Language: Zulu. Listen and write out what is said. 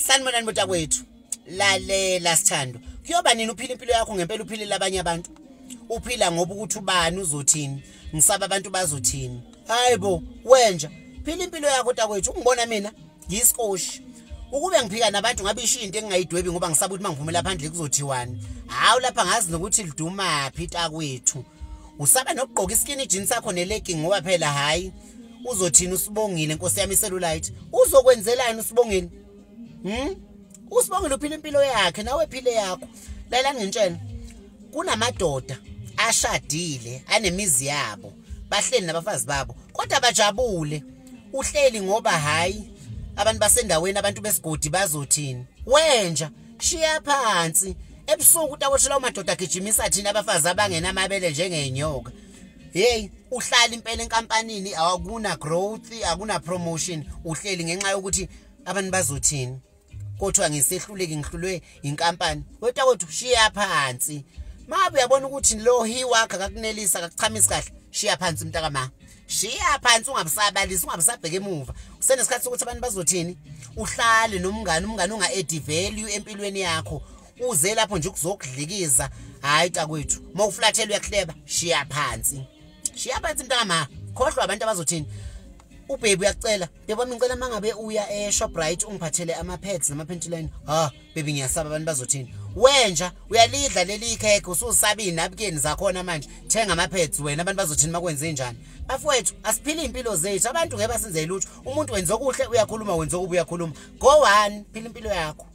Sanibonani mntakwethu. Lalela Sithando. Kuyoba nini uphila impilo yakho ngempela uphilile abanye abantu? Uphila ngoba ukuthi ubani uzothini? Ngisaba abantu bazothini? Hayibo, wenja. Phila impilo yakho mntakwethu. Ungibona mina yisikoshi. Ukube ngiphika nabantu ngabe isho into engingayidwebi ngoba ngisaba ukuthi mangivumela phandle kuzothiwani. Hawu lapha ngazi nokuthi liduma phi mntakwethu. Usaba nokugqoka iskini jeans sakho nelegging ngoba phela hayi uzothini uSibongile Nkosi yami cellulite. Uzokwenzelani uSibongile? Usibongile uphila impilo yakhe nawe phile yakho. Lalela ngintshela. Kunamadoda ashadile anemizi yabo. Bahleli nabafazi babo kodwa bajabule. Uhleli ngoba hayi abantu basendaweni abantu besigodi bazothini. Wenja shiya phansi. Ebusuku utakwethu lawo madoda agijimisa thina abafazi abangena amabele njengenyoka. Hey, uhlala impela enkampanini awakuna growth, akuna promotion, uhleli ngenxa yokuthi abantu bazothini. Kodwa ngisehluleki ngihlulwe inkampani. Wethu kwethu shiya phansi. Mabe uyabona ukuthi lo hiwakha akakunelisa akakuchamisa kahle. Shiya phansi mntakama. Shiya phansi ungabisabalisa ungabisabheka emuva. Kusenesikhathi sokuthi abantu bazothini. Uhlale nomngane unga add value empilweni yakho. Uze lapho nje ukuzokudlikiza. Hayi takwethu. Mawuflathela uyakleba shiya phansi. Shiya phansi mntakama. Khohlwa abantu abazothini. Ubaby uyacela. Beba ngicela mangabe uya eShoprite ungiphathele ama-pads nama-pentline. Baby ngiyasaba abantu bazothini. Wenja uyalidla leli cake ususabini napkeni zakhona manje. Thenga ama-pads wena abantu bazothini makwenze njani. Bafowethu asiphile impilo zethu. Abantu ngeke basenze lutho. Umuntu wenza okuhle uyakhuluma wenza okubi uyakhuluma. Go one phila impilo yakho.